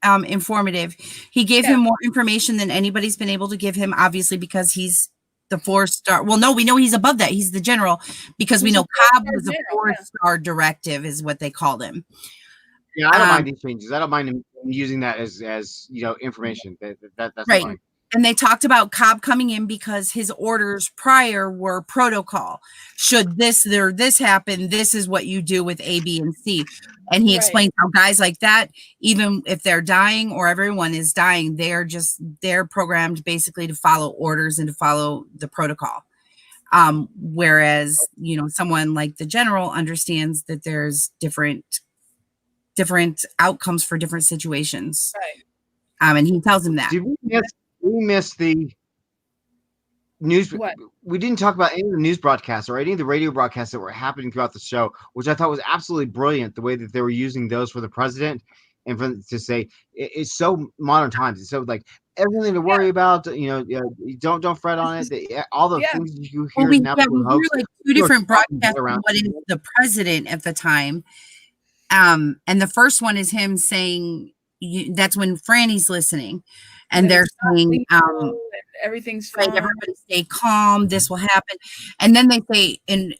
informative. He gave him more information than anybody's been able to give him, obviously, because he's the 4-star. Well, no, we know he's above that. He's the general, because we know Cobb was a 4-star directive, is what they called him. Yeah, I don't mind these changes. I don't mind him using that as information. That's right. Fine. And they talked about Cobb coming in because his orders prior were protocol. Should this happen, this is what you do with A, B, and C. And he explains how guys like that, even if they're dying or everyone is dying, they're programmed basically to follow orders and to follow the protocol. Whereas, someone like the general understands that there's different outcomes for different situations. Right. And he tells him that. Did we miss the news? What? we didn't talk about any of the news broadcasts or any of the radio broadcasts that were happening throughout the show, which I thought was absolutely brilliant. The way that they were using those for the president and to say it's so modern times. It's so like everything to worry about. Don't fret on it. All the things you hear now we from hear hoax. like two different broadcasts of what is the president at the time. And the first one is him saying that's when Franny's listening, and they're saying everything's fine. Everybody stay calm. This will happen, and then they say in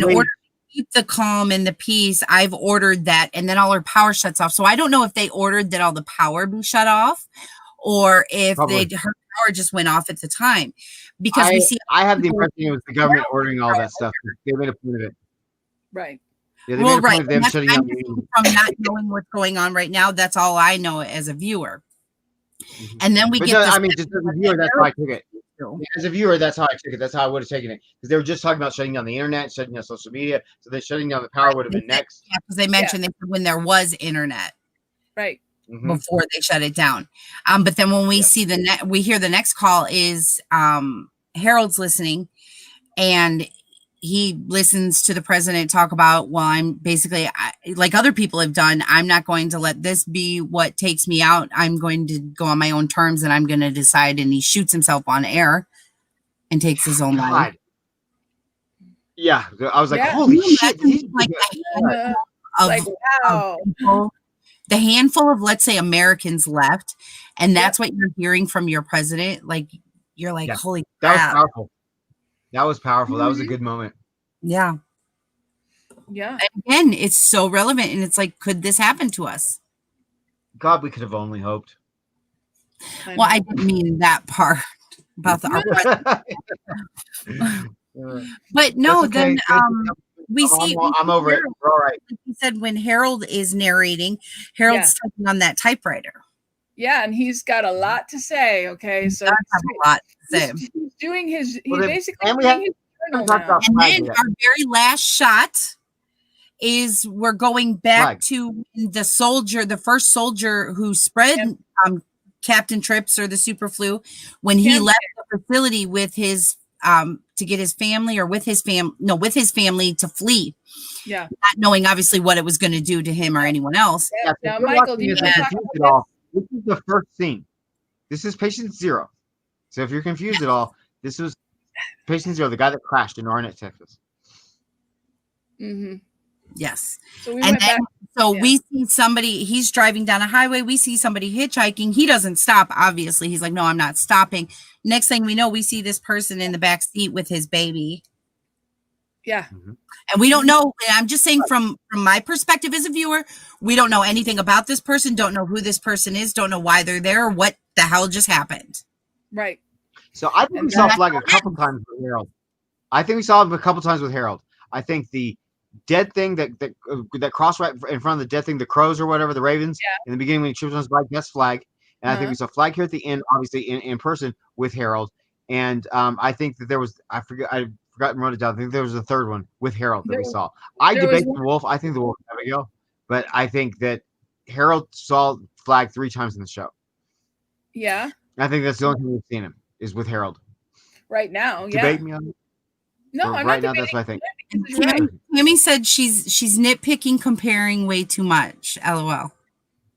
order to keep the calm and the peace, I've ordered that, and then all her power shuts off. So I don't know if they ordered that all the power be shut off, or if her power just went off at the time, because I have the impression it was the government ordering all that stuff. They made a point of it, right? Yeah, they made a point of them shutting down from not knowing what's going on right now. That's all I know as a viewer. And then we get. I mean, just as a viewer, that's how I took it. As a viewer, that's how I took it. That's how I would have taken it, because they were just talking about shutting down the internet, shutting down social media. So then shutting down the power would have been next. Yeah, because they mentioned they said when there was internet, right, before they shut it down. But then when we see we hear the next call is Harold's listening, and he listens to the president talk about, well, I'm basically, like other people have done, I'm not going to let this be what takes me out. I'm going to go on my own terms, and I'm going to decide. And he shoots himself on air and takes his own life. Yeah, I was like, holy shit. The handful of, let's say, Americans left, and that's what you're hearing from your president. Like, you're like, holy crap. That was powerful. That was powerful. That was a good moment. Yeah. Yeah. And again, it's so relevant, and it's like, could this happen to us? God, we could have only hoped. Well, I didn't mean that part about the but no, okay. then we see. I'm over it. We're all right. Like you said, when Harold is narrating, Harold's typing on that typewriter. Yeah, and he's got a lot to say. Okay, so he does have a lot to say. He's doing his. He's basically and doing his journal now. And then our very last shot is we're going back to the first soldier who spread Captain Trips or the super flu, when he left the facility with his to get his family, or with his family to flee. Yeah, not knowing obviously what it was going to do to him or anyone else. Yeah. Now, Michael, do you want to talk about this? This is the first scene. This is patient 0. So if you're confused at all, this was patient 0, the guy that crashed in Arnett, Texas. Mm-hmm. Yes. So we went back. We see somebody, he's driving down a highway. We see somebody hitchhiking. He doesn't stop. Obviously, he's like, no, I'm not stopping. Next thing we know, we see this person in the back seat with his baby. Yeah. And we don't know. I'm just saying from my perspective as a viewer, we don't know anything about this person, don't know who this person is, don't know why they're there, or what the hell just happened. Right. So I think we saw Flag a couple times with Harold. I think the dead thing that crossed right in front of the dead thing, the crows or whatever, the ravens, in the beginning when he trips on his bike, that's Flag. And I think we saw Flag here at the end, obviously in person with Harold. And I think that there was, I forgot and wrote it down. I think there was a third one with Harold that we saw. I debate the wolf. I think the wolf is Abigail, but I think that Harold saw Flag 3 times in the show. Yeah. I think that's the only time we've seen him is with Harold. Right now, Debate me on it? No, I'm right not now. That's what I think. Tammy said she's nitpicking, comparing way too much. LOL.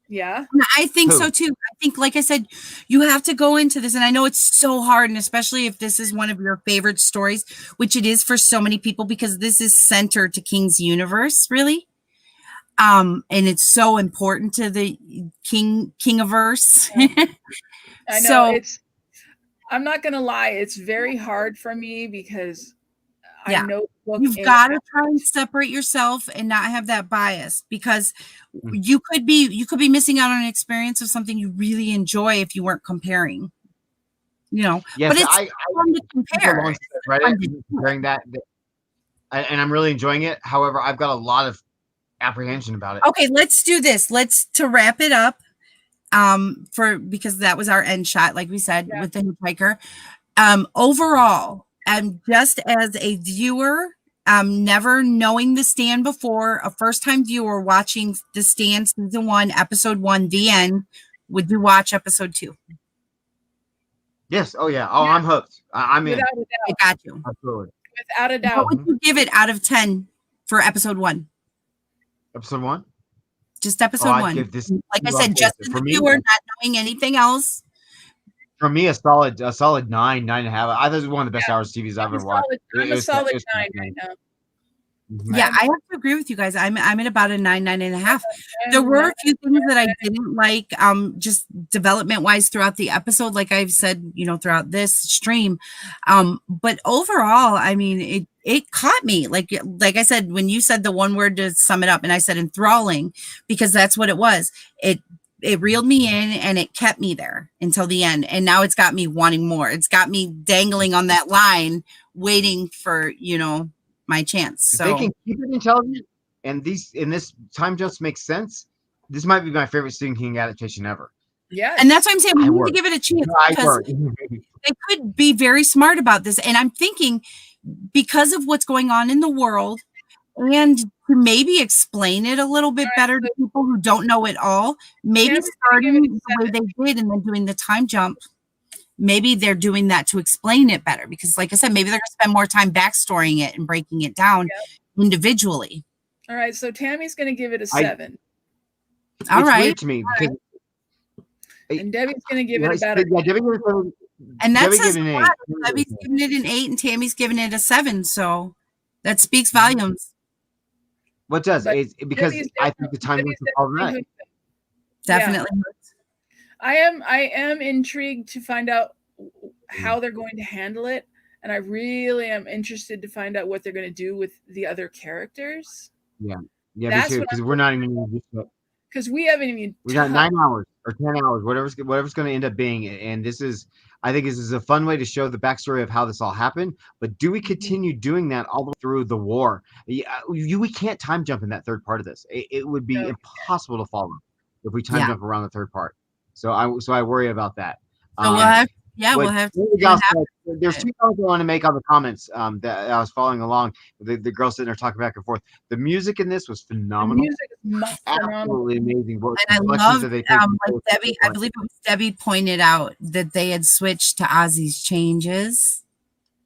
Yeah. I think so too. I think, like I said, you have to go into this, and I know it's so hard, and especially if this is one of your favorite stories, which it is for so many people, because this is centered to King's universe, really. And it's so important to the Kingiverse. I know I'm not gonna lie, it's very hard for me because I know you've got to try and separate yourself and not have that bias, because you could be missing out on an experience of something you really enjoy if you weren't comparing. Yes, but it's fun to compare. Comparing that, and I'm really enjoying it. However, I've got a lot of apprehension about it. Okay, let's do this. To wrap it up. Because that was our end shot, like we said, with the hitchhiker. Overall, just as a viewer, never knowing The Stand before, a first-time viewer watching The Stand season 1, episode 1, the end, would you watch episode 2? Yes. Oh yeah. Oh, I'm hooked. I'm in. Without a I doubt. got you. Absolutely. Without a What doubt. would you give it out of 10 for episode 1? Episode 1. Just episode I'd 1. give this. Like I said, just as for a me, viewer, not knowing anything else. for me, a solid 9.5. I thought it was one of the best hours of TVs I've I'm a ever watched. solid, I'm a solid 9 right now. Yeah, I have to agree with you guys. I'm at about a 9.5. There were a few things that I didn't like, just development wise throughout the episode, like I've said, throughout this stream. But overall, I mean, it caught me. Like I said, when you said the one word to sum it up, and I said enthralling, because that's what it was. It reeled me in and it kept me there until the end. And now it's got me wanting more. It's got me dangling on that line, waiting for, my chance. So if they can keep it intelligent and this time jumps make sense, this might be my favorite Stephen King adaptation ever. Yeah. And that's why I'm saying we need to give it a chance, because they could be very smart about this. And I'm thinking, because of what's going on in the world, and to maybe explain it a little bit better to people who don't know it all, maybe starting the way they did and then doing the time jump. Maybe they're doing that to explain it better, because like I said, maybe they're going to spend more time backstorying it and breaking it down individually. All right. So Tammy's going to give it a 7. All right. Weird to me because, and Debbie's going to give it about a and that says a lot. Debbie's giving it an 8 and Tammy's giving it a 7. So that speaks volumes. What does? It's because I think the time was problematic. Definitely. Yeah. I am intrigued to find out how they're going to handle it, and I really am interested to find out what they're going to do with the other characters. Yeah, me too. Because we're not even because we haven't even. We got 9 hours or 10 hours, whatever's going to end up being, and I think this is a fun way to show the backstory of how this all happened. But do we continue doing that all the way through the war? We can't time jump in that third part of this. It would be impossible to follow if we time jump around the third part. So I worry about that. So we'll have to. There's 2 comments I want to make on the comments that I was following along. The girls sitting there talking back and forth. The music in this was phenomenal. The music is absolutely amazing. And I love, like Debbie, I believe it was Debbie pointed out that they had switched to Ozzy's Changes.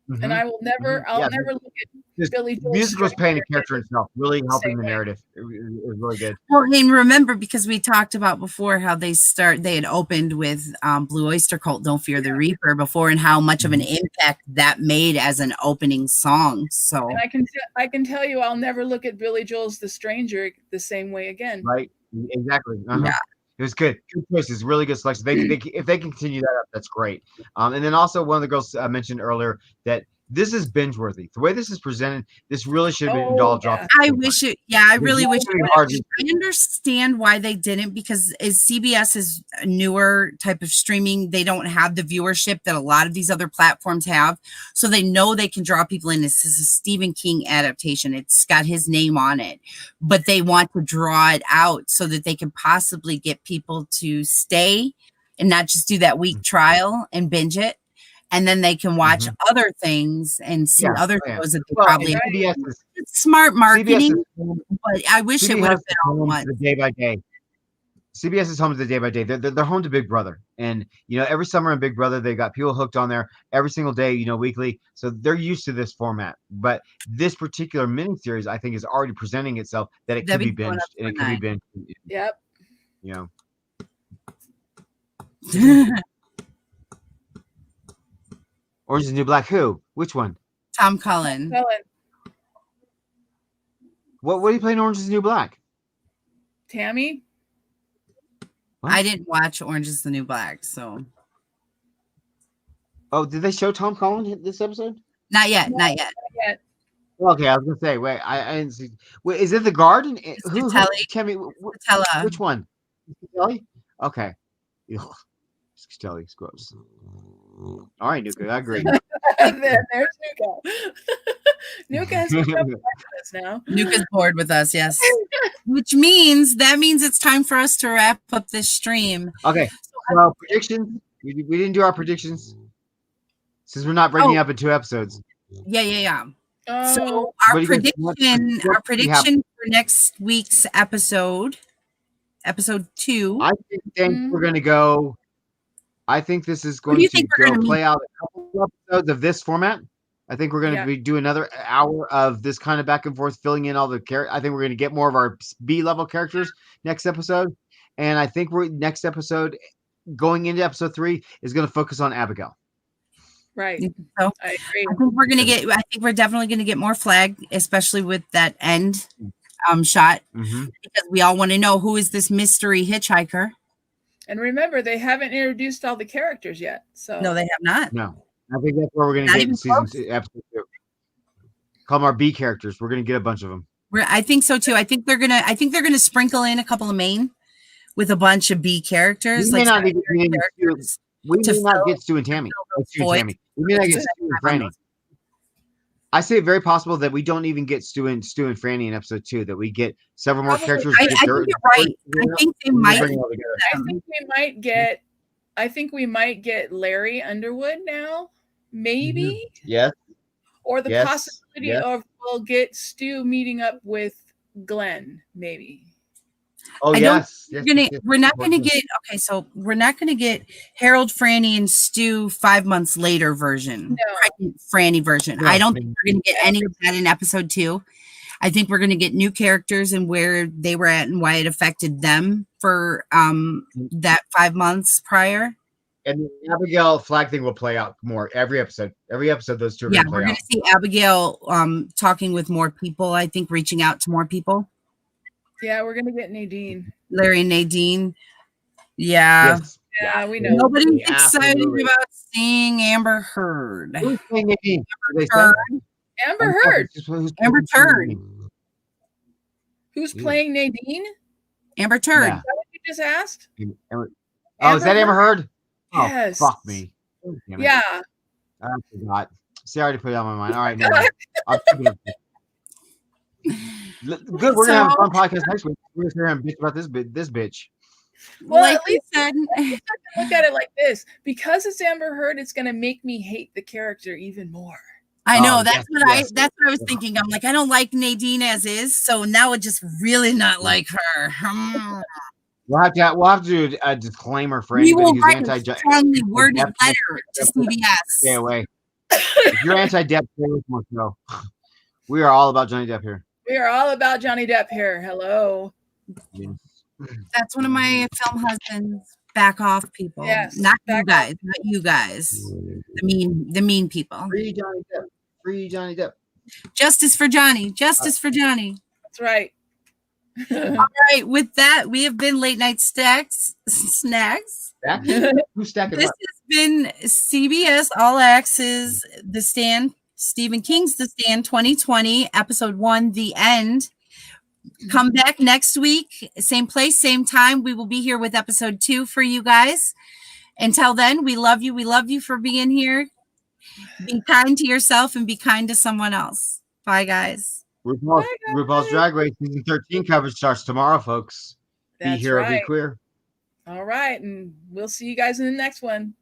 Mm-hmm. And I will never, I'll never look at Billy Joel's music was playing a character itself, really helping the narrative. It was really good. Well, and remember, because we talked about before how they had opened with Blue Oyster Cult, Don't Fear the Reaper before, and how much of an impact that made as an opening song. So and I can tell you, I'll never look at Billy Joel's The Stranger the same way again. Right. Exactly. Yeah. It was good. Good choices. Really good selection. If they continue that up, that's great. And then also one of the girls mentioned earlier that this is binge worthy. The way this is presented, this really should have been doll dropped. I wish it. Yeah, I really wish it would. I understand why they didn't, because as CBS is a newer type of streaming, they don't have the viewership that a lot of these other platforms have. So they know they can draw people in. This is a Stephen King adaptation. It's got his name on it, but they want to draw it out so that they can possibly get people to stay and not just do that week trial and binge it. And then they can watch other things and see other shows that they probably it's smart marketing. But I wish it would have been all one. The day by day. CBS is home to the day by day. They're home to Big Brother, and every summer in Big Brother they got people hooked on there every single day, weekly. So they're used to this format. But this particular miniseries, I think, is already presenting itself that it could be binged and it could be binged. Yep. Orange is the New Black. Who? Which one? Tom Cullen. What are you playing? Orange is the New Black. Tammy. What? I didn't watch Orange is the New Black, so. Oh, did they show Tom Cullen this episode? Not yet. Okay, I was gonna say. Wait, I didn't see. Wait, is it the Garden? Who? Tell me. Which one? Scatelli? Okay. Scatelli, gross. All right, Nuka, I agree. There's Nuka. Nuka has been with us now. Nuka's bored with us, yes. Which means it's time for us to wrap up this stream. Okay, so predictions. We didn't do our predictions since we're not breaking up in 2 episodes. Yeah. So our prediction for next week's episode 2. I think we're gonna go I think this is What do going you to think we're go gonna play out a couple episodes of this format. I think we're going Yeah. to do another hour of this kind of back and forth, filling in all the characters. I think we're going to get more of our B level characters next episode, and I think next episode, going into episode 3, is going to focus on Abigail. Right. So I agree. I think we're gonna get. I think we're definitely gonna get more flag, especially with that end shot, Mm-hmm. because we all want to know who is this mystery hitchhiker. And remember, they haven't introduced all the characters yet. So No, they have not. No, I think that's where we're going Not to get even in season close. 2, episode 2. Call them our B characters. We're going to get a bunch of them. I think so too. I think they're gonna sprinkle in a couple of main with a bunch of B characters. We may not secondary even get characters. We to may not fill- get Stu and Tammy. Stu and void. Tammy. We may not get Stu and Franny. I say it very possible that we don't even get Stu and Franny in episode 2. That we get several more Probably. characters. I think you're right. I think they might. I think we might get Larry Underwood now, maybe, Yes. or the Yes. possibility Yes. of we'll get Stu meeting up with Glenn, maybe. Oh I don't yes. we're not gonna get okay, so we're not gonna get Harold, Franny, and Stu 5 months later version. No. Pregnant Franny version. No, I don't think we're gonna get any of that in episode 2. I think we're gonna get new characters and where they were at and why it affected them for that 5 months prior. And the Abigail flag thing will play out more every episode. Every episode, those two are Yeah, going to we're play gonna out. see Abigail talking with more people, I think reaching out to more people. Yeah, we're gonna get Nadine. Larry and Nadine. Yeah. Yes. Yeah, we know. Nobody's Yeah, excited absolutely. about seeing Amber Heard. Who's playing Nadine? Did they say? Heard. Amber Heard. Amber Turd. Who's playing Nadine? Amber Turd. Yeah. Is that what you just asked? Oh, is that Amber Heard? Oh, Yes. fuck me. Damn it. Yeah. I forgot. See, I already put it on my mind. All right, never mind. I'm keeping it. Good. We're gonna have a fun podcast next week. We're gonna hear him bitch about this bitch. Well, Like at we least said, look at it like this. Because it's Amber Heard, it's gonna make me hate the character even more. I know Oh, that's yes, what I was thinking. I'm like, I don't like Nadine as is, so now I just really not like her. We'll have to do a disclaimer for We anybody will who's write a anti. strongly worded Stay letter to CBS. away. If you're anti-Depp, stay away from us. No. We are all about Johnny Depp here. We are all about Johnny Depp here. Hello. That's one of my film husbands. Back off, people. Yes, Not you back guys. Not you guys. The mean people. Free Johnny Depp. Free Johnny Depp. Justice for Johnny. Justice for Johnny. That's right. All right. With that, we have been Late Night Snacks. Who's stacking This what? has been CBS All Access, The Stand, Stephen King's The Stand 2020, Episode 1, The End. Come back next week, same place, same time. We will be here with Episode 2 for you guys. Until then, we love you. We love you for being here. Be kind to yourself and be kind to someone else. Bye, guys. RuPaul's Drag Race Season 13 coverage starts tomorrow, folks. That's be hero, right. be queer. All right. And we'll see you guys in the next one.